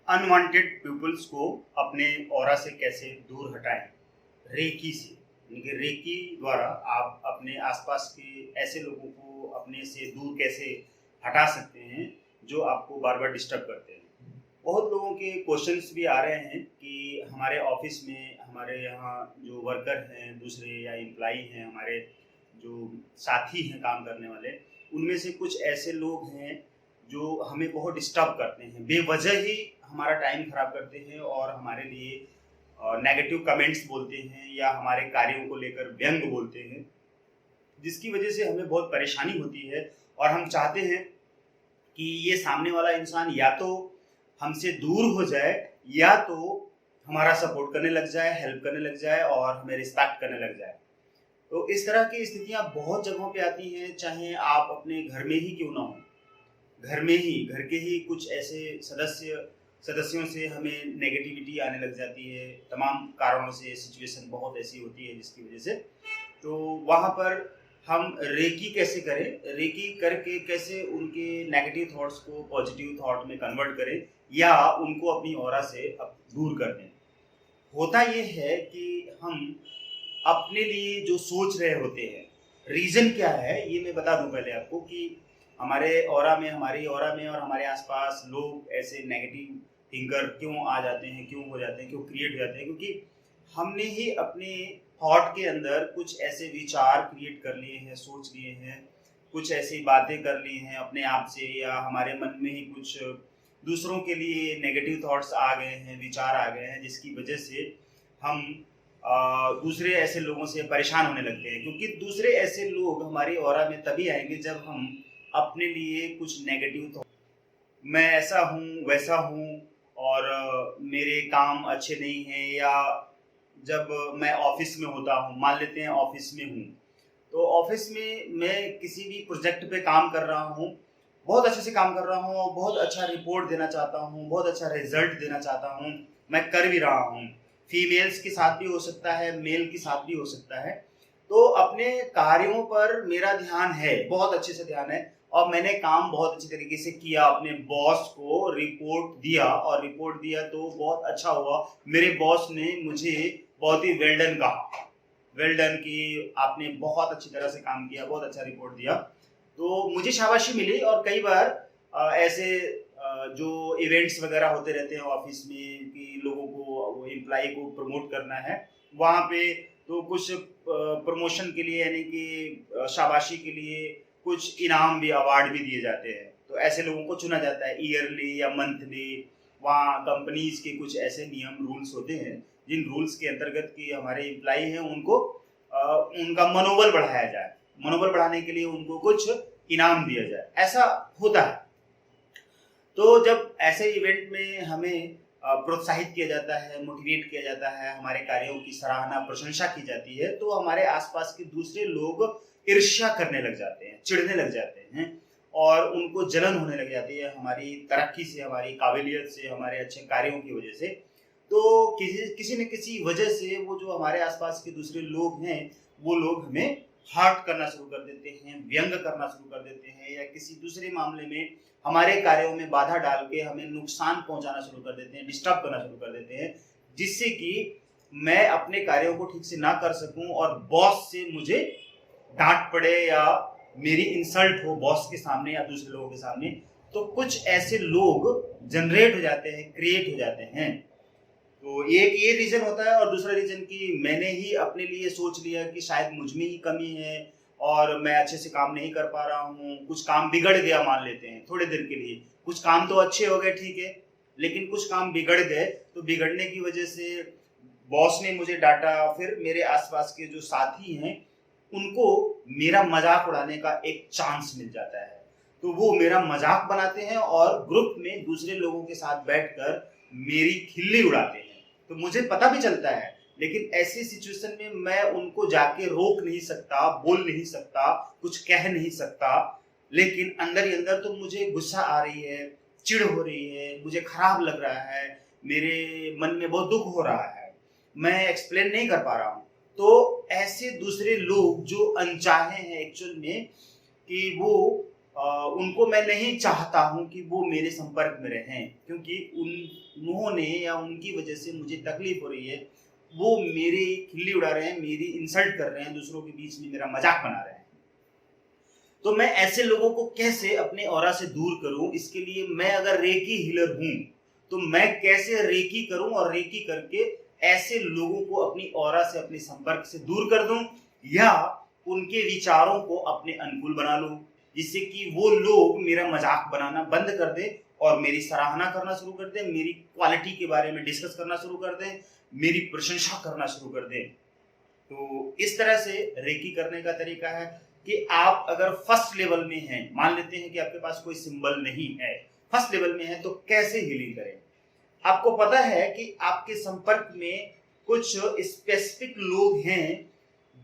Unwanted peoples को अपने aura से कैसे दूर हटाएं। रेकी से, यानी कि रेकी द्वारा आप अपने आसपास के ऐसे लोगों को अपने से दूर कैसे हटा सकते हैं जो आपको बार बार डिस्टर्ब करते हैं। बहुत लोगों के क्वेश्चंस भी आ रहे हैं कि हमारे ऑफिस में हमारे यहाँ जो वर्कर हैं दूसरे या एम्प्लॉई हैं, हमारे जो साथी हैं काम करने वाले, उनमें से कुछ ऐसे लोग हैं जो हमें बहुत डिस्टर्ब करते हैं, बेवजह ही हमारा टाइम खराब करते हैं और हमारे लिए नेगेटिव कमेंट्स बोलते हैं या हमारे कार्यों को लेकर व्यंग बोलते हैं, जिसकी वजह से हमें बहुत परेशानी होती है। और हम चाहते हैं कि ये सामने वाला इंसान या तो हमसे दूर हो जाए या तो हमारा सपोर्ट करने लग जाए, हेल्प करने लग जाए और हमें रिस्पेक्ट करने लग जाए। तो इस तरह की स्थितियां बहुत जगहों पे आती हैं, चाहे आप अपने घर में ही क्यों ना हो। घर में ही, घर के ही कुछ ऐसे सदस्यों से हमें नेगेटिविटी आने लग जाती है, तमाम कारणों से सिचुएशन बहुत ऐसी होती है जिसकी वजह से। तो वहाँ पर हम रेकी कैसे करें, रेकी करके कैसे उनके नेगेटिव थॉट्स को पॉजिटिव थॉट में कन्वर्ट करें या उनको अपनी ऑरा से दूर कर दें। होता ये है कि हम अपने लिए जो सोच रहे होते हैं, रीज़न क्या है ये मैं बता दूं पहले आपको कि हमारे ऑरा में, हमारी ऑरा में और हमारे आसपास लोग ऐसे नेगेटिव थिंकर क्यों आ जाते हैं, क्यों हो जाते हैं, क्यों क्रिएट हो जाते हैं, क्योंकि हमने ही अपने थॉट के अंदर कुछ ऐसे विचार क्रिएट कर लिए हैं, सोच लिए हैं, कुछ ऐसी बातें कर ली हैं अपने आप से, या हमारे मन में ही कुछ दूसरों के लिए नेगेटिव थॉट्स आ गए हैं, विचार आ गए हैं, जिसकी वजह से हम दूसरे ऐसे लोगों से परेशान होने लगते हैं। क्योंकि दूसरे ऐसे लोग हमारी ऑरा में तभी आएंगे जब हम अपने लिए कुछ नेगेटिव थॉट, मैं ऐसा हूँ वैसा हूँ और मेरे काम अच्छे नहीं हैं, या जब मैं ऑफिस में होता हूँ, मान लेते हैं ऑफिस में हूँ, तो ऑफिस में मैं किसी भी प्रोजेक्ट पे काम कर रहा हूँ, बहुत अच्छे से काम कर रहा हूँ और बहुत अच्छा रिपोर्ट देना चाहता हूँ, बहुत अच्छा रिजल्ट देना चाहता हूँ, मैं कर भी रहा हूँ। फीमेल्स के साथ भी हो सकता है, मेल के साथ भी हो सकता है। तो अपने कार्यों पर मेरा ध्यान है, बहुत अच्छे से ध्यान है और मैंने काम बहुत अच्छे तरीके से किया, अपने बॉस को रिपोर्ट दिया और रिपोर्ट दिया तो बहुत अच्छा हुआ। मेरे बॉस ने मुझे बहुत ही वेल डन कहा, वेल डन कि आपने बहुत अच्छी तरह से काम किया, बहुत अच्छा रिपोर्ट दिया, तो मुझे शाबाशी मिली। और कई बार ऐसे जो इवेंट्स वगैरह होते रहते हैं ऑफिस में कि लोगों को, एम्प्लॉय को प्रमोट करना है, वहाँ पे तो कुछ प्रमोशन के लिए, यानी कि शाबाशी के लिए कुछ इनाम भी, अवार्ड भी दिए जाते हैं। तो ऐसे लोगों को चुना जाता है ईयरली या मंथली। वहाँ कंपनीज के कुछ ऐसे नियम रूल्स होते हैं जिन रूल्स के अंतर्गत कि हमारे एम्प्लॉय हैं उनको उनका मनोबल बढ़ाया जाए, मनोबल बढ़ाने के लिए उनको कुछ इनाम दिया जाए, ऐसा होता है। तो जब ऐसे इवेंट में हमें प्रोत्साहित किया जाता है, मोटिवेट किया जाता है, हमारे कार्यों की सराहना, प्रशंसा की जाती है, तो हमारे आसपास के दूसरे लोग ईर्ष्या करने लग जाते हैं, चिढ़ने लग जाते हैं और उनको जलन होने लग जाती है हमारी तरक्की से, हमारी काबिलियत से, हमारे अच्छे कार्यों की वजह से। तो किसी न किसी वजह से वो जो हमारे आसपास के दूसरे लोग हैं, वो लोग हमें हर्ट करना शुरू कर देते हैं, व्यंग करना शुरू कर देते हैं, या किसी दूसरे मामले में हमारे कार्यों में बाधा डाल के हमें नुकसान पहुंचाना शुरू कर देते हैं, डिस्टर्ब करना शुरू कर देते हैं, जिससे कि मैं अपने कार्यों को ठीक से ना कर सकूं और बॉस से मुझे डांट पड़े या मेरी इंसल्ट हो बॉस के सामने या दूसरे लोगों के सामने। तो कुछ ऐसे लोग जनरेट हो जाते हैं, क्रिएट हो जाते हैं। तो एक ये रीजन होता है और दूसरा रीजन कि मैंने ही अपने लिए सोच लिया कि शायद मुझ में ही कमी है और मैं अच्छे से काम नहीं कर पा रहा हूँ, कुछ काम बिगड़ गया मान लेते हैं थोड़ी देर के लिए, कुछ काम तो अच्छे हो गए ठीक है, लेकिन कुछ काम बिगड़ गए, तो बिगड़ने की वजह से बॉस ने मुझे डांटा, फिर मेरे आसपास के जो साथी हैं उनको मेरा मजाक उड़ाने का एक चांस मिल जाता है, तो वो मेरा मजाक बनाते हैं और ग्रुप में दूसरे लोगों के साथ बैठकर मेरी खिल्ली उड़ाते हैं। तो मुझे पता भी चलता है, लेकिन ऐसी सिचुएशन में मैं उनको जाके रोक नहीं सकता, बोल नहीं सकता, कुछ कह नहीं सकता, लेकिन अंदर ही अंदर तो मुझे गुस्सा आ रही है, चिढ़ हो रही है, मुझे खराब लग रहा है, मेरे मन में बहुत दुख हो रहा है, मैं एक्सप्लेन नहीं कर पा रहा हूँ। तो ऐसे दूसरे लोग जो अनचाहे हैं एक्चुअल में, कि वो उनको मैं नहीं चाहता हूं कि वो मेरे संपर्क में रहें, क्योंकि उन्होंने या उनकी वजह से मुझे तकलीफ हो रही है। वो मेरी खिल्ली उड़ा रहे हैं, मेरी इंसल्ट कर रहे हैं, दूसरों के बीच में मेरा मजाक बना रहे हैं। तो मैं ऐसे लोगों को कैसे अपने ऑरा से दूर करूं? इसके लिए मैं अगर रेकी हीलर हूं तो मैं कैसे रेकी करूं और रेकी करके ऐसे लोगों को अपनी ऑरा से, अपने संपर्क से दूर कर दूं, या उनके विचारों को अपने अनुकूल बना लूं, जिससे कि वो लोग मेरा मजाक बनाना बंद कर दें और मेरी सराहना करना शुरू कर दें, मेरी क्वालिटी के बारे में डिस्कस करना शुरू कर दें, मेरी प्रशंसा करना शुरू कर दें। तो इस तरह से रेकी करने का तरीका है कि आप अगर फर्स्ट लेवल में हैं, मान लेते हैं कि आपके पास कोई सिंबल नहीं है, फर्स्ट लेवल में है, तो कैसे हीलिंग करें? आपको पता है कि आपके संपर्क में कुछ स्पेसिफिक लोग हैं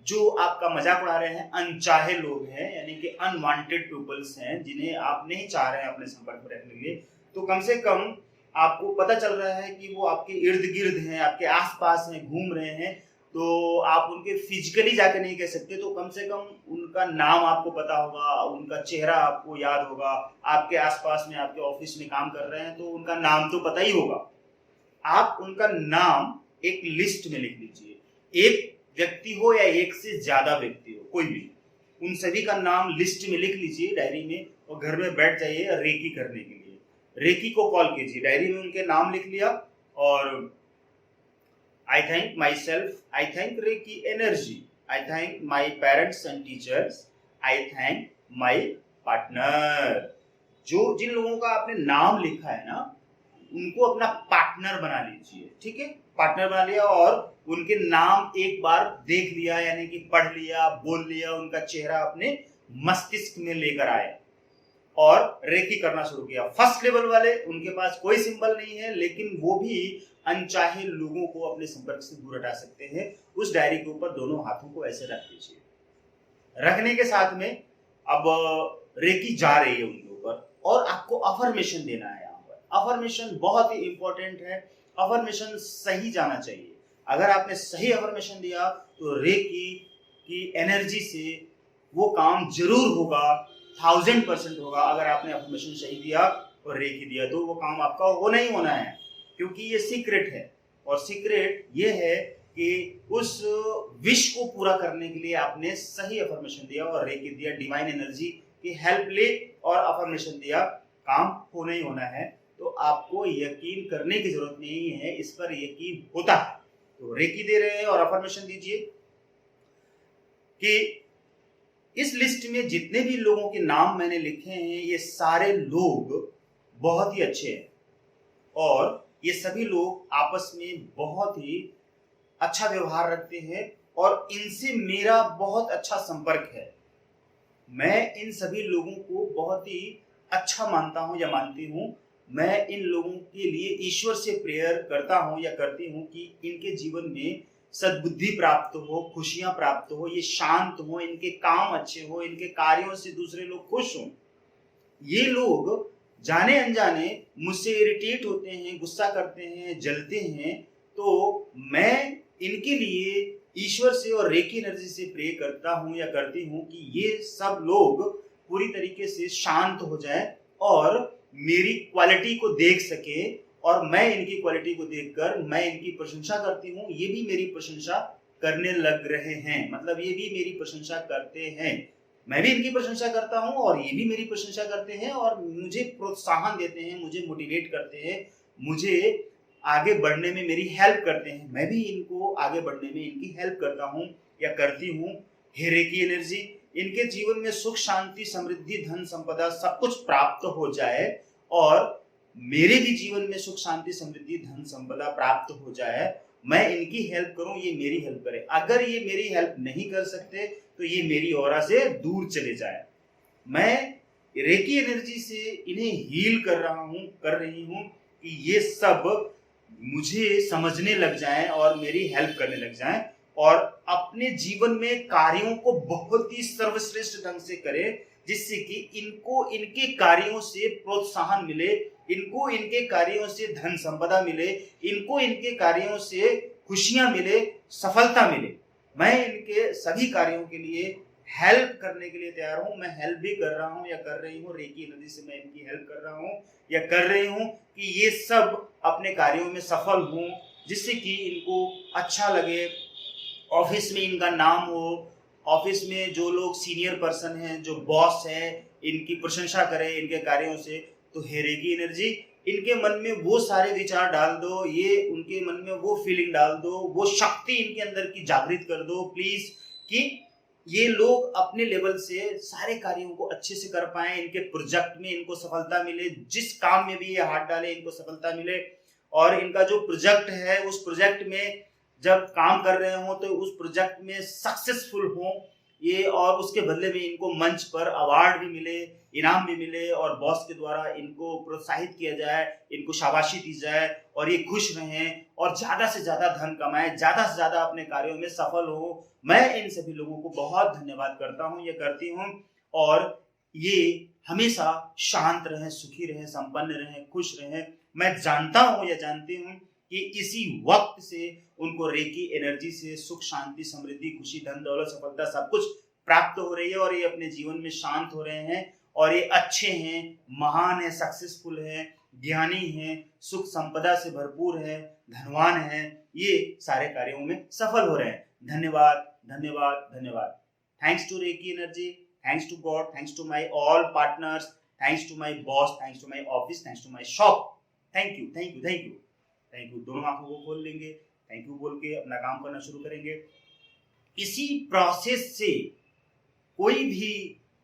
जो आपका मजाक उड़ा रहे हैं, अनचाहे लोग हैं, यानी कि अनवांटेड पीपल्स हैं, जिन्हें आप नहीं चाह रहे हैं अपने संपर्क में रखने के लिए। तो कम से कम आपको पता चल रहा है कि वो आपके इर्द गिर्द हैं, आपके आसपास हैं, घूम रहे हैं, तो आप उनके फिजिकली जाके नहीं कह सकते, तो कम से कम उनका नाम आपको पता होगा, उनका चेहरा आपको याद होगा। आपके आसपास में, आपके ऑफिस में काम कर रहे हैं तो उनका नाम तो पता ही होगा। आप उनका नाम एक लिस्ट में लिख लीजिए, एक व्यक्ति हो या एक से ज्यादा व्यक्ति हो, कोई भी, उन सभी का नाम लिस्ट में लिख लीजिए डायरी में, और घर में बैठ जाइए रेकी करने के लिए। रेकी को कॉल कीजिए, डायरी में उनके नाम लिख लिया, और I thank myself, I thank Reiki energy, I thank my parents and teachers, I thank my partner। जो जिन लोगों का आपने नाम लिखा है ना, उनको अपना पार्टनर बना लीजिए, ठीक है? पार्टनर बना लिया और उनके नाम एक बार देख लिया, यानी कि पढ़ लिया, बोल लिया, उनका चेहरा अपने मस्तिष्क में लेकर आए और रेकी करना शुरू किया। फर्स्ट लेवल वाले, उनके पास कोई सिंबल नहीं है, लेकिन वो भी अनचाहे लोगों को अपने संपर्क से दूर हटा सकते हैं। उस डायरी के ऊपर दोनों हाथों को ऐसे रख लीजिए। रखने के साथ में अब रेकी जा रही है उनके ऊपर, और आपको अफर्मेशन देना है। यहाँ पर अफर्मेशन बहुत ही इंपॉर्टेंट है। अफर्मेशन सही जाना चाहिए। अगर आपने सही अफर्मेशन दिया तो रेकी की एनर्जी से वो काम जरूर होगा, 1000% होगा। अगर आपने अफर्मेशन सही दिया और रेकी दिया तो वो काम आपका हो नहीं होना है, क्योंकि ये सीक्रेट है। और सीक्रेट ये है कि उस विश को पूरा करने के लिए आपने सही अफर्मेशन दिया और रेकी दिया, डिवाइन एनर्जी की हेल्प ली और अफर्मेशन दिया, काम होना ही होना है। तो आपको यकीन करने की जरूरत नहीं है, इस पर यकीन होता है। तो रेकी दे रहे हैं और अफर्मेशन दीजिए कि इस लिस्ट में जितने भी लोगों के नाम मैंने लिखे हैं, ये सारे लोग बहुत ही अच्छे हैं और ये सभी लोग आपस में बहुत ही अच्छा व्यवहार रखते हैं और इनसे मेरा बहुत अच्छा संपर्क है। मैं इन सभी लोगों को बहुत ही अच्छा मानता हूं या मानती हूं। मैं इन लोगों के लिए ईश्वर से प्रेयर करता हूं या करती हूं कि इनके जीवन में सद्बुद्धि प्राप्त हो, खुशियां प्राप्त हो, ये शांत हो, इनके काम अच्छे हो, इनके कार्यों से दूसरे लोग खुश हों। ये लोग जाने अनजाने मुझसे इरिटेट होते हैं, गुस्सा करते हैं, जलते हैं, तो मैं इनके लिए ईश्वर से और रेकी एनर्जी से प्रे करता हूं या करती हूं कि ये सब लोग पूरी तरीके से शांत हो जाएं और मेरी क्वालिटी को देख सके, और मैं इनकी क्वालिटी को देखकर मैं इनकी प्रशंसा करती हूँ, ये भी मेरी प्रशंसा करने लग रहे हैं। मतलब ये भी मेरी प्रशंसा करते हैं, मैं भी इनकी प्रशंसा करता हूँ और ये भी मेरी प्रशंसा करते हैं और मुझे प्रोत्साहन देते हैं, मुझे मोटिवेट करते हैं, मुझे आगे बढ़ने में मेरी हेल्प करते हैं। मैं भी इनको आगे बढ़ने में इनकी हेल्प करता हूँ या करती हूँ। हे रेकी एनर्जी, इनके जीवन में सुख, शांति, समृद्धि, धन संपदा सब कुछ प्राप्त हो जाए और मेरे भी जीवन में सुख, शांति, समृद्धि, धन संपदा प्राप्त हो जाए। मैं इनकी हेल्प करूं, ये मेरी हेल्प करें। अगर ये मेरी हेल्प नहीं कर सकते तो ये मेरी ऑरा से दूर चले जाए। मैं रेकी एनर्जी से इन्हें हील कर रही हूं कि ये सब मुझे समझने लग जाएं और मेरी हेल्प करने लग जाएं और अपने जीवन में कार्यों को बहुत ही सर्वश्रेष्ठ ढंग से करें, जिससे कि इनको इनके कार्यों से प्रोत्साहन मिले, इनको इनके कार्यों से धन संपदा मिले, इनको इनके कार्यों से खुशियां मिले, सफलता मिले। मैं इनके सभी कार्यों के लिए हेल्प करने के लिए तैयार हूं। मैं हेल्प भी कर रहा हूं या कर रही हूं, रेकी एनर्जी से मैं इनकी हेल्प कर रहा हूं या कर रही हूं कि ये सब अपने कार्यों में सफल हों, जिससे कि इनको अच्छा लगे, ऑफिस में इनका नाम हो, ऑफिस में जो लोग सीनियर पर्सन हैं, जो बॉस हैं, इनकी प्रशंसा करें इनके कार्यों से। तो हे रेकी एनर्जी, इनके मन में वो सारे विचार डाल दो, ये उनके मन में वो फीलिंग डाल दो, वो शक्ति इनके अंदर की जागृत कर दो प्लीज, कि ये लोग अपने लेवल से सारे कार्यों को अच्छे से कर पाए, इनके प्रोजेक्ट में इनको सफलता मिले, जिस काम में भी ये हाथ डाले इनको सफलता मिले, और इनका जो प्रोजेक्ट है उस प्रोजेक्ट में जब काम कर रहे हो तो उस प्रोजेक्ट में सक्सेसफुल हो ये, और उसके बदले में इनको मंच पर अवार्ड भी मिले, इनाम भी मिले, और बॉस के द्वारा इनको प्रोत्साहित किया जाए, इनको शाबाशी दी जाए, और ये खुश रहें और ज्यादा से ज्यादा धन कमाएं, ज्यादा से ज्यादा अपने कार्यों में सफल हो। मैं इन सभी लोगों को बहुत धन्यवाद करता हूं, ये करती हूं, और ये हमेशा शांत रहें, सुखी रहें, संपन्न रहें, खुश रहें। मैं जानता हूं या जानती हूं कि इसी वक्त से उनको रेकी एनर्जी से सुख, शांति, समृद्धि, खुशी, धन, दौलत, सफलता सब कुछ प्राप्त हो रही है, और ये अपने जीवन में शांत हो रहे हैं, और ये अच्छे हैं, महान है, सक्सेसफुल है, ज्ञानी है, सुख संपदा से भरपूर है, धनवान है, ये सारे कार्यों में सफल हो रहे हैं। धन्यवाद, धन्यवाद, धन्यवाद। Thanks to reiki energy, thanks to God, thanks to my all partners, thanks to my boss, thanks to my office, thanks to my shop. Thank you, thank you, thank you, thank you. दोनों आंखों को खोल लेंगे, thank you बोल के अपना काम करना शुरू करेंगे। इसी प्रोसेस से कोई भी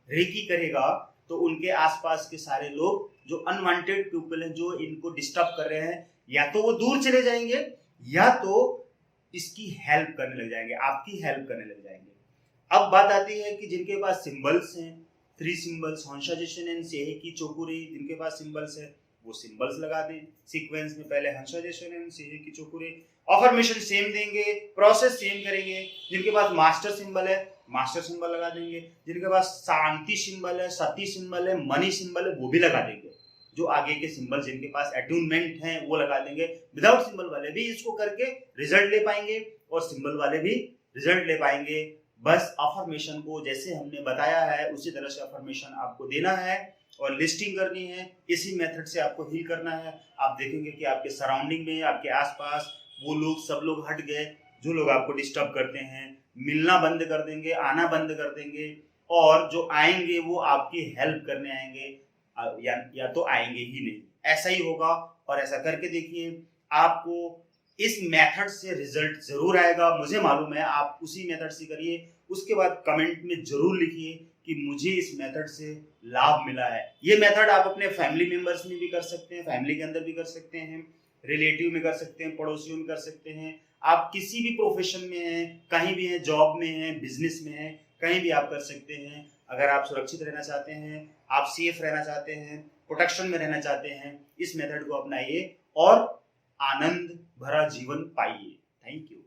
रेकी करेगा तो उनके आसपास के सारे लोग जो अनवांटेड पीपल हैं, जो इनको डिस्टर्ब कर रहे हैं, या तो वो दूर चले जाएंगे या तो इसकी हेल्प करने लग जाएंगे, आपकी हेल्प करने लग जाएंगे। अब बात आती है कि जिनके पास सिंबल्स हैं, 3 सिंबल्स, हंसाजेशन एंड सेहेकी चोकुरे, जिनके पास सिंबल्स है वो सिंबल्स लगा दें सीक्वेंस में, पहले हंसाजेशन एंड सेहेकी चोकुरे। अफर्मेशन सेम देंगे, प्रोसेस सेम करेंगे। जिनके पास मास्टर सिंबल है मास्टर सिंबल लगा देंगे, जिनके पास शांति सिंबल है, सती सिंबल है, मनी सिंबल है, वो भी लगा देंगे। जो आगे के सिंबल जिनके पास अट्यूनमेंट हैं वो लगा देंगे। विदाउट सिंबल वाले भी इसको करके रिजल्ट ले पाएंगे, और सिंबल वाले भी रिजल्ट ले पाएंगे। बस अफर्मेशन को जैसे हमने बताया है उसी तरह से अफर्मेशन आपको देना है और लिस्टिंग करनी है। इसी मेथड से आपको हील करना है। आप देखेंगे कि आपके सराउंडिंग में, आपके आसपास वो लोग, सब लोग हट गए जो लोग आपको डिस्टर्ब करते हैं, मिलना बंद कर देंगे, आना बंद कर देंगे, और जो आएंगे वो आपकी हेल्प करने आएंगे, या तो आएंगे ही नहीं। ऐसा ही होगा, और ऐसा करके देखिए, आपको इस मेथड से रिजल्ट जरूर आएगा, मुझे मालूम है। आप उसी मेथड से करिए, उसके बाद कमेंट में जरूर लिखिए कि मुझे इस मेथड से लाभ मिला है। ये मेथड आप अपने फैमिली मेंबर्स में भी कर सकते हैं, फैमिली के अंदर भी कर सकते हैं, रिलेटिव में कर सकते हैं, पड़ोसियों में कर सकते हैं। आप किसी भी प्रोफेशन में हैं, कहीं भी हैं, जॉब में हैं, बिजनेस में हैं, कहीं भी आप कर सकते हैं। अगर आप सुरक्षित रहना चाहते हैं, आप सेफ रहना चाहते हैं, प्रोटेक्शन में रहना चाहते हैं, इस मेथड को अपनाइए और आनंद भरा जीवन पाइए। Thank you.